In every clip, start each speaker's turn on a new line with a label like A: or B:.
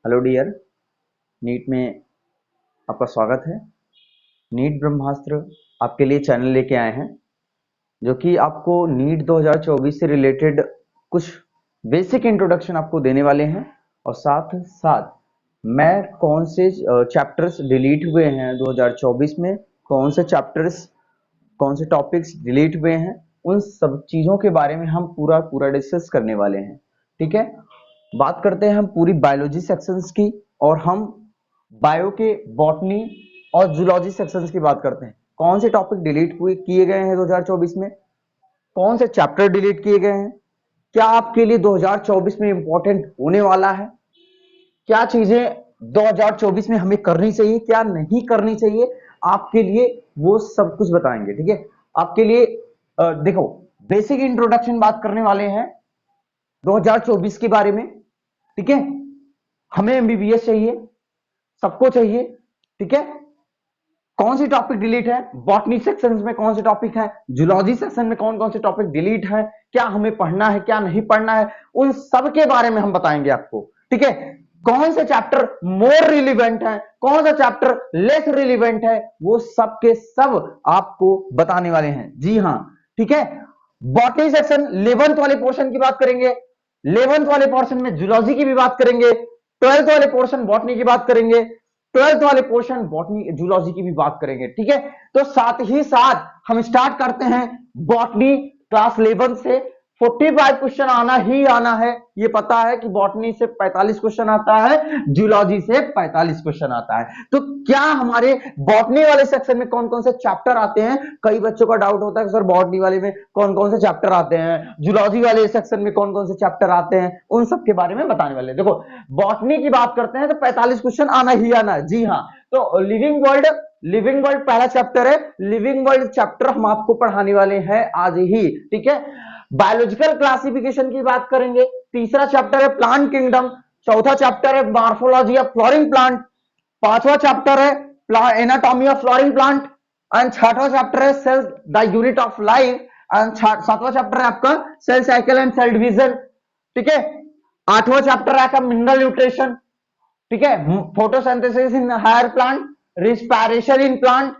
A: Hello dear. NEET में आपका स्वागत है। नीट ब्रह्मास्त्र आपके लिए चैनल लेके आए हैं जो कि आपको नीट 2024 से रिलेटेड कुछ बेसिक इंट्रोडक्शन आपको देने वाले हैं और साथ साथ मैं कौन से चैप्टर्स डिलीट हुए हैं 2024 में, कौन से चैप्टर्स, कौन से टॉपिक्स डिलीट हुए हैं, उन सब चीज़ों के बारे में हम पूरा पूरा डिस्कस करने वाले हैं। ठीक है, बात करते हैं हम पूरी बायोलॉजी सेक्शंस की और हम बायो के बॉटनी और जूलॉजी सेक्शंस की बात करते हैं। कौन से टॉपिक डिलीट हुए किए गए हैं 2024 में, कौन से चैप्टर डिलीट किए गए हैं, क्या आपके लिए 2024 में इंपॉर्टेंट होने वाला है, क्या चीजें 2024 में हमें करनी चाहिए, क्या नहीं करनी चाहिए, आपके लिए वो सब कुछ बताएंगे। ठीक है, आपके लिए देखो, बेसिक इंट्रोडक्शन बात करने वाले हैं 2024 के बारे में। ठीक है, हमें एमबीबीएस चाहिए, सबको चाहिए। ठीक है, कौन सी टॉपिक डिलीट है, बॉटनी सेक्शन में कौन से टॉपिक है, जूलॉजी सेक्शन में कौन कौन से टॉपिक डिलीट है, क्या हमें पढ़ना है क्या नहीं पढ़ना है, उन सब के बारे में हम बताएंगे आपको। ठीक है, कौन से चैप्टर मोर रिलीवेंट है, कौन सा चैप्टर लेस रिलीवेंट है, वो सब के सब आपको बताने वाले हैं। जी हाँ, ठीक है। बॉटनी सेक्शन 11th वाले पोर्शन की बात करेंगे, 11th वाले पोर्शन में जूलॉजी की भी बात करेंगे, 12th वाले पोर्शन बॉटनी की बात करेंगे, 12th वाले पोर्शन बॉटनी जूलॉजी की भी बात करेंगे। ठीक है, तो साथ ही साथ हम स्टार्ट करते हैं बॉटनी क्लास 11 से। 45 क्वेश्चन आना ही आना है, ये पता है कि बॉटनी से 45 क्वेश्चन आता है, जूलॉजी से 45 क्वेश्चन आता है। तो क्या हमारे बॉटनी वाले सेक्शन में कौन कौन से चैप्टर आते हैं, कई बच्चों का डाउट होता है कि सर बॉटनी वाले में कौन कौन से चैप्टर आते हैं, जूलॉजी वाले सेक्शन में कौन कौन से चैप्टर आते हैं, उन सब के बारे में बताने वाले। देखो, बॉटनी की बात करते हैं तो 45 क्वेश्चन आना ही आना है। जी हाँ, तो लिविंग वर्ल्ड पहला चैप्टर है, लिविंग वर्ल्ड चैप्टर हम आपको पढ़ाने वाले हैं आज ही। ठीक है, बायोलॉजिकल क्लासिफिकेशन की बात करेंगे, तीसरा चैप्टर है प्लांट किंगडम, चौथा चैप्टर है मॉर्फोलॉजी ऑफ फ्लोरिंग प्लांट, पांचवा चैप्टर है anatomy of flowering plant, and छठवां चैप्टर है cells the unit of life, and सातवां चैप्टर है आपका cell cycle and cell division. ठीक है, आठवां चैप्टर है आपका मिनरल न्यूट्रिशन। ठीक है, photosynthesis in higher plant, respiration in plant,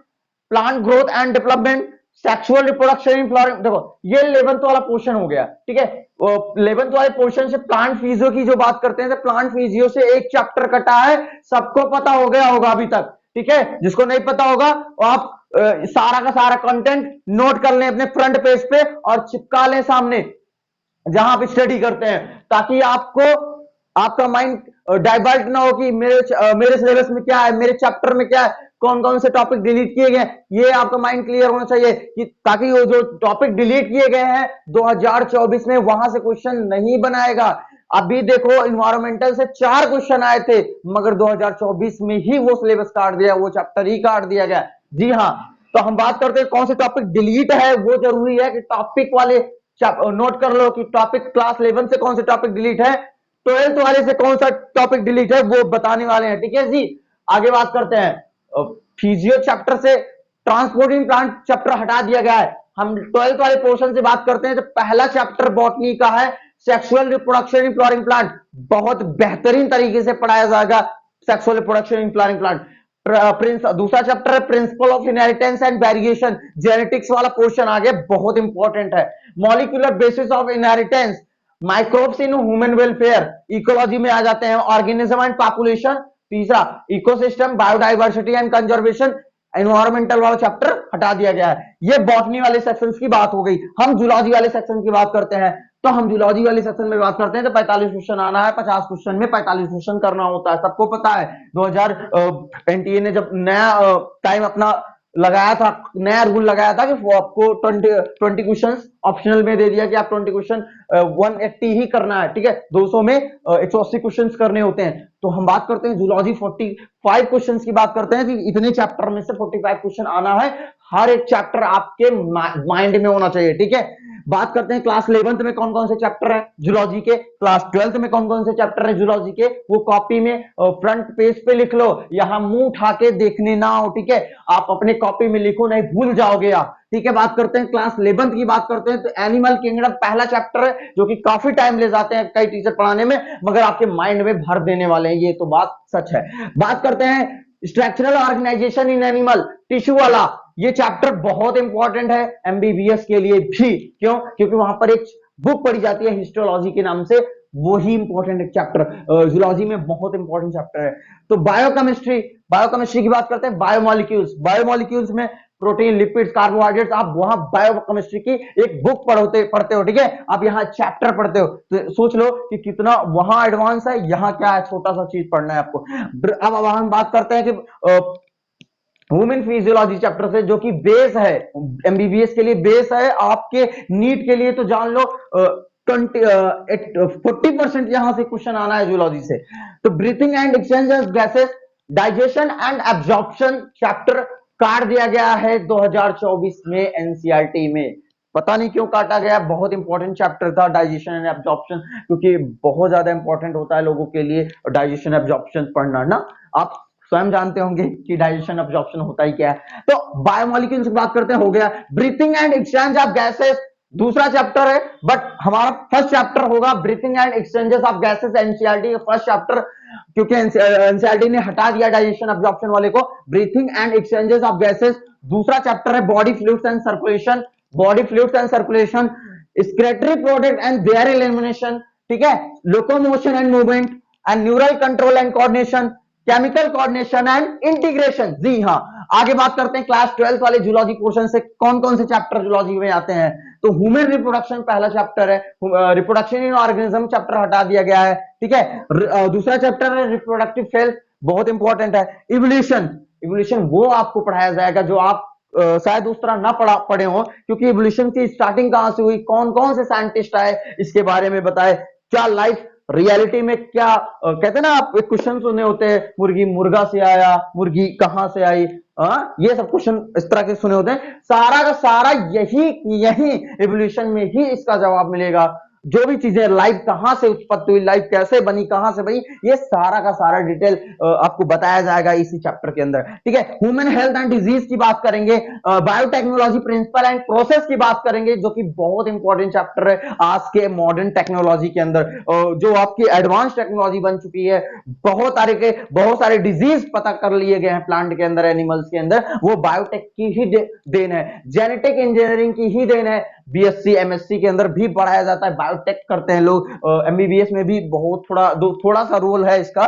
A: plant growth and development, sexual reproduction in flowering. देखो, ये 11th वाला पोर्शन हो गया। ठीक है, 11th वाले पोर्शन से प्लांट फिजियो की जो बात करते हैं तो प्लांट फिजियो से एक चैप्टर कटा है, सबको पता हो गया होगा अभी तक। ठीक है, जिसको नहीं पता होगा वो आप सारा का सारा कंटेंट नोट कर लें अपने फ्रंट पेज पे और चिपका लें सामने जहां आप स्टडी करते हैं, ताकि आपको आपका माइंड डाइवर्ट ना हो कि मेरे सिलेबस में क्या है, मेरे चैप्टर में क्या है, कौन कौन से टॉपिक डिलीट किए गए। ये आपका माइंड क्लियर होना चाहिए कि ताकि वो जो टॉपिक डिलीट किए गए हैं 2024 में वहां से क्वेश्चन नहीं बनाएगा। अभी देखो, इन्वायरमेंटल से 4 क्वेश्चन आए थे, मगर 2024 में ही वो सिलेबस काट दिया, वो चैप्टर ही काट दिया गया। जी हाँ, तो हम बात करते हैं कौन से टॉपिक डिलीट है। वो जरूरी है कि टॉपिक वाले नोट कर लो कि टॉपिक क्लास 11 से कौन से टॉपिक डिलीट है, 12th वाले से कौन सा टॉपिक डिलीट है, वो बताने वाले हैं। ठीक है जी, आगे बात करते हैं। फिजियो चैप्टर से ट्रांसपोर्टिंग प्लांट चैप्टर हटा दिया गया है। हम 12th वाले पोर्शन से बात करते हैं तो पहला चैप्टर बॉटनी का है sexual reproduction in flowering plant, बहुत बेहतरीन तरीके से पढ़ाया जाएगा sexual reproduction in flowering plant. दूसरा चैप्टर है principle of inheritance and variation, genetics वाला पोर्शन आ गया, बहुत इंपॉर्टेंट है। Molecular basis of inheritance, microbes in human welfare, ecology में आ जाते हैं, ऑर्गेनिज्म एंड पॉपुलेशन। तीसरा ecosystem, biodiversity and conservation, environmental वाला चैप्टर हटा दिया गया है। ये बॉटनी वाले सेक्शंस की बात हो गई। हम जूलॉजी वाले सेक्शन की बात करते हैं, तो हम जूलॉजी वाले सेक्शन में बात करते हैं तो 45 क्वेश्चन आना है, 50 क्वेश्चन में 45 क्वेश्चन करना होता है, सबको पता है। 2000 एनटीए ने जब नया टाइम अपना लगाया था, नया रूल लगाया था कि वो आपको 20 क्वेश्चन ऑप्शनल में दे दिया कि आप 20 क्वेश्चन 180 ही करना है। ठीक है, 200 में 180 क्वेश्चन करने होते हैं। तो हम बात करते हैं जूलॉजी 45 क्वेश्चन की बात करते हैं कि इतने चैप्टर में से 45 क्वेश्चन आना है, हर एक चैप्टर आपके माइंड में होना चाहिए। ठीक है, बात करते हैं क्लास 11th में कौन कौन से चैप्टर है जूलॉजी के, क्लास 12th में कौन कौन से चैप्टर है जूलॉजी के, वो कॉपी में फ्रंट पेज पे लिख लो, यहां मुंह उठा के देखने ना हो, ठीक है, आप अपने कॉपी में लिखो, नहीं भूल जाओगे आप, ठीक है। बात करते हैं क्लास 11th की, बात करते हैं तो एनिमल किंगडम पहला चैप्टर है जो कि काफी टाइम ले जाते हैं कई टीचर पढ़ाने में, मगर आपके माइंड में भर देने वाले हैं, ये तो बात सच है। बात करते हैं structural organisation in animal, tissue वाला, ये चैप्टर बहुत इंपॉर्टेंट है एमबीबीएस के लिए भी, क्यों, क्योंकि वहां पर एक बुक पढ़ी जाती है हिस्टोलॉजी के नाम से, वो ही इंपॉर्टेंट एक चैप्टर जूलॉजी में बहुत इंपॉर्टेंट चैप्टर है। तो बायोकेमिस्ट्री, बायोकेमिस्ट्री की बात करते हैं, बायोमोलिक्यूल्स, बायोमोलिक्यूल्स में प्रोटीन, लिपिड्स, कार्बोहाइड्रेट्स, आप वहां बायोकेमिस्ट्री की एक बुक पढ़ते हो, ठीक है, आप यहाँ चैप्टर पढ़ते हो, तो सोच लो कि कितना वहां एडवांस है, यहाँ क्या है, छोटा सा चीज पढ़ना है आपको। अब हम बात करते हैं कि ह्यूमन फिजियोलॉजी चैप्टर से, जो कि बेस है एमबीबीएस के लिए, बेस है आपके नीट के लिए, तो जान लो 40% यहां से क्वेश्चन आना है जूलॉजी से। तो breathing and exchange gases, digestion and absorption chapter काट दिया गया है 2024 में एनसीईआरटी में, पता नहीं क्यों काटा गया, बहुत इंपॉर्टेंट चैप्टर था डाइजेशन एंड एब्जॉर्प्शन, क्योंकि बहुत ज्यादा इंपॉर्टेंट होता है लोगों के लिए डाइजेशन एब्जॉर्प्शन पढ़ना ना, आप स्वयं जानते होंगे कि डाइजेशन एब्जॉर्प्शन होता ही क्या है। तो बायोमोलिक्यूल्स की बात करते हैं, हो गया। Breathing and exchange of gases दूसरा चैप्टर है, बट हमारा फर्स्ट चैप्टर होगा breathing and exchanges of gases, NCERT का फर्स्ट चैप्टर, क्योंकि एनसीईआरटी ने हटा दिया डाइजेशन एब्जॉर्प्शन वाले को। Breathing and exchanges of gases दूसरा चैप्टर है, body fluids and circulation, body fluids and circulation, excretory product and there elimination, ठीक है, locomotion and movement and neural control and coordination, chemical coordination and integration. जी हाँ, आगे बात करते हैं class 12th वाले जूलॉजी पोर्शन से कौन कौन से चैप्टर जूलॉजी में आते हैं। तो ह्यूमन रिप्रोडक्शन पहला चैप्टर है, रिप्रोडक्शन इन ऑर्गेनिज्म चैप्टर हटा दिया गया है, ठीक है। दूसरा चैप्टर है रिप्रोडक्टिव सेल्स, बहुत इंपॉर्टेंट है। इवोल्यूशन, इवोल्यूशन वो आपको पढ़ाया जाएगा जो आप शायद उस तरह ना पढ़े हो, क्योंकि इवोल्यूशन की स्टार्टिंग कहां से हुई, कौन कौन से साइंटिस्ट आए, इसके बारे में बताए, क्या लाइफ रियलिटी में क्या कहते हैं ना, आप क्वेश्चन सुने होते हैं, मुर्गी मुर्गा से आया, मुर्गी कहां से आई, ये सब क्वेश्चन इस तरह के सुने होते हैं, सारा का सारा यही यही इवोल्यूशन में ही इसका जवाब मिलेगा। जो भी चीजें, लाइफ कहां से उत्पत्ति हुई, लाइफ कैसे बनी, कहां से बनी, ये सारा का सारा डिटेल आपको बताया जाएगा इसी चैप्टर के अंदर, ठीक है। ह्यूमन हेल्थ एंड डिजीज की बात करेंगे, बायोटेक्नोलॉजी प्रिंसिपल एंड प्रोसेस की बात करेंगे, जो कि बहुत इंपॉर्टेंट चैप्टर है आज के मॉडर्न टेक्नोलॉजी के अंदर, जो आपकी एडवांस टेक्नोलॉजी बन चुकी है, बहुत सारे डिजीज पता कर लिए गए हैं प्लांट के अंदर, एनिमल्स के अंदर, वो बायोटेक की ही देन है, जेनेटिक इंजीनियरिंग की ही देन है। बीएससी एमएससी के अंदर भी पढ़ाया जाता है, बायोटेक करते हैं लोग, एमबीबीएस में भी बहुत थोड़ा सा रोल है इसका।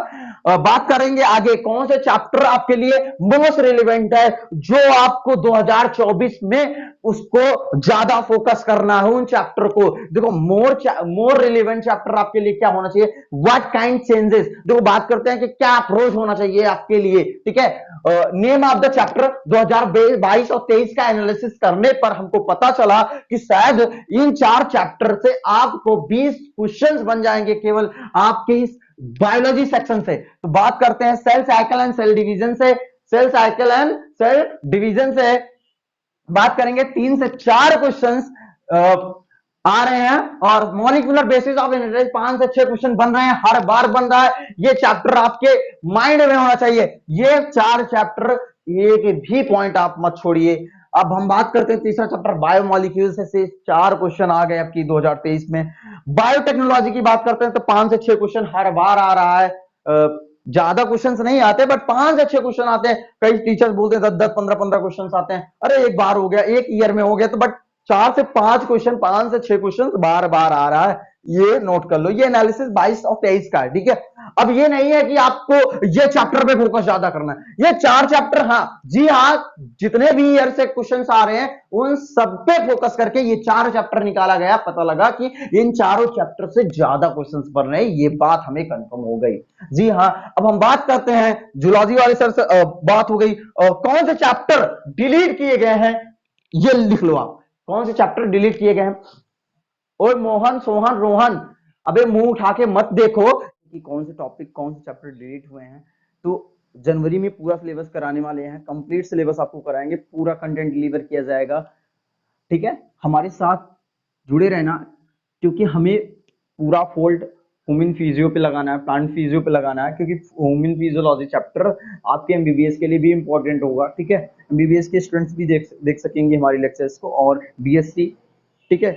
A: बात करेंगे आगे कौन से चैप्टर आपके लिए मोस्ट रिलेवेंट है, जो आपको 2024 में उसको ज्यादा फोकस करना है उन चैप्टर को। देखो मोर रिलेवेंट चैप्टर आपके लिए क्या होना चाहिए, व्हाट काइंड चेंजेस, देखो बात करते हैं कि क्या अप्रोच होना चाहिए आपके लिए, ठीक है। नेम ऑफ द चैप्टर 2022 और 23 का एनालिसिस करने पर हमको पता चला कि शायद इन 4 चैप्टर से आपको 20 क्वेश्चंस बन जाएंगे केवल आपके इस बायोलॉजी सेक्शन से। तो बात करते हैं cell cycle and cell division से, cell cycle and cell division से बात करेंगे, 3 से 4 क्वेश्चंस आ रहे हैं, और मॉलिक्यूलर बेसिस ऑफ एनर्जी 5 से 6 क्वेश्चन बन रहे हैं, हर बार बन रहा है, ये चैप्टर आपके माइंड में होना चाहिए, ये 4 चैप्टर, एक भी पॉइंट आप मत छोड़िए। अब हम बात करते हैं तीसरा चैप्टर बायोमोलिक्यूल्स से 4 क्वेश्चन आ गए आपकी 2023 में। बायोटेक्नोलॉजी की बात करते हैं तो 5 से 6 क्वेश्चन हर बार आ रहा है, ज्यादा क्वेश्चंस नहीं आते, बट 5 से 6 क्वेश्चन आते हैं। कई टीचर्स बोलते हैं 10 15 15 क्वेश्चन आते हैं, अरे एक बार हो गया, एक ईयर में हो गया, तो बट 4 से 5 क्वेश्चन, 5 से 6 क्वेश्चन बार बार आ रहा है, ये नोट कर लो। ये एनालिसिस 22 और 23 का है, ठीक है। अब ये नहीं है कि आपको ये चैप्टर पे फोकस ज्यादा करना है, ये 4 चैप्टर, हाँ जी हाँ, जितने भी ईयर से क्वेश्चंस आ रहे हैं उन सब पे फोकस करके ये 4 चैप्टर निकाला गया, पता लगा कि इन चारों चैप्टर से ज्यादा क्वेश्चंस बन रहे हैं, ये बात हमें कंफर्म हो गई। जी हाँ, अब हम बात करते हैं जूलॉजी वाले सर से, बात हो गई, कौन से चैप्टर डिलीट किए गए हैं, ये लिख लो आप, कौन से चैप्टर डिलीट किए गए हैं। और मोहन सोहन रोहन, अबे मुंह उठा के मत देखो कि कौन से टॉपिक, कौन से चैप्टर डिलीट हुए हैं। तो जनवरी में पूरा सिलेबस कराने वाले हैं, कंप्लीट सिलेबस आपको कराएंगे, पूरा कंटेंट डिलीवर किया जाएगा, ठीक है। हमारे साथ जुड़े रहना, क्योंकि हमें पूरा फोल्ड ह्यूमन फिजियो पे लगाना है, प्लांट फिजियो पे लगाना है, क्योंकि ह्यूमन फिजियोलॉजी चैप्टर आपके एमबीबीएस के लिए भी इंपॉर्टेंट होगा। ठीक है, एमबीबीएस के स्टूडेंट्स भी देख सकेंगे हमारी लेक्चर्स को, और बीएससी, ठीक है,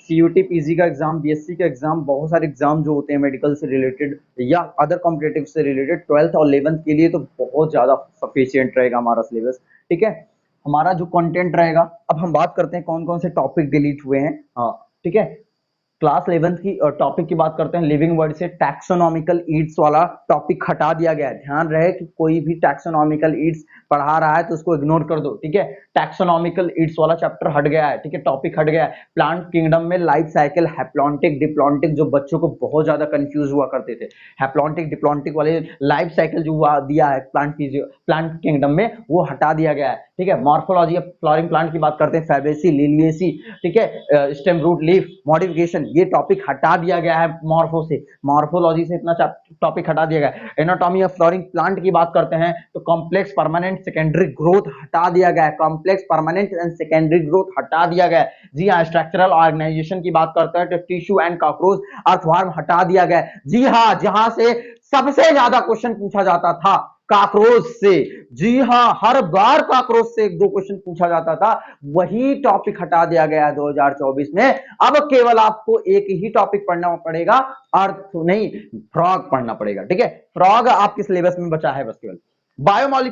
A: सीयूटी पीजी का एग्जाम, बीएससी का एग्जाम, बहुत सारे एग्जाम जो होते हैं मेडिकल से रिलेटेड या अदर कॉम्पिटेटिव से रिलेटेड, 12th और 11th के लिए तो बहुत ज्यादा सफिशियंट रहेगा हमारा सिलेबस। ठीक है, हमारा जो कंटेंट रहेगा, अब हम बात करते हैं कौन कौन से टॉपिक डिलीट हुए हैं। हाँ, ठीक है, क्लास 11th की टॉपिक की बात करते हैं। लिविंग वर्ड से टैक्सोनॉमिकल ईड्स वाला टॉपिक हटा दिया गया है। ध्यान रहे कि कोई भी टैक्सोनॉमिकल ईड्स पढ़ा रहा है तो उसको इग्नोर कर दो। ठीक है, टैक्सोनॉमिकल ईड्स वाला चैप्टर हट गया है। ठीक है, टॉपिक हट गया है। प्लांट किंगडम में लाइफ साइकिल, हैप्लॉन्टिक डिप्लॉन्टिक, जो बच्चों को बहुत ज्यादा कंफ्यूज हुआ करते थे, हैप्लॉन्टिक डिप्लॉन्टिक वाले लाइफ साइकिल जो हुआ दिया है प्लांट किंगडम में, वो हटा दिया गया है। ठीक है, मॉर्फोलॉजी ऑफ फ्लोरिंग प्लांट की बात करते हैं, फैबेसी, लिलिएसी, ठीक है, स्टेम रूट लीफ मॉडिफिकेशन, ये टॉपिक हटा दिया गया है मॉर्फो से, मॉर्फोलॉजी से इतना टॉपिक हटा दिया गया है। एनाटॉमी ऑफ फ्लोरिंग प्लांट की बात करते हैं तो कॉम्प्लेक्स परमानेंट सेकेंडरी ग्रोथ हटा दिया गया है, complex permanent and secondary growth हटा दिया गया है। जी हाँ, स्ट्रक्चरल ऑर्गेनाइजेशन की बात करते हैं तो टिश्यू एंड कॉकरोच अर्थवर्म हटा दिया गया है। जी हाँ, जहां से सबसे ज्यादा क्वेश्चन पूछा जाता था, कॉकरोच से। जी हाँ, हर बार कॉकरोच से एक दो क्वेश्चन पूछा जाता था, वही टॉपिक हटा दिया गया है 2024 में। अब केवल आपको एक ही टॉपिक पढ़ना पड़ेगा, अर्थ नहीं, फ्रॉग पढ़ना पड़ेगा। ठीक है, फ्रॉग आपके सिलेबस में बचा है बस केवल। बायोमॉलिक्यूल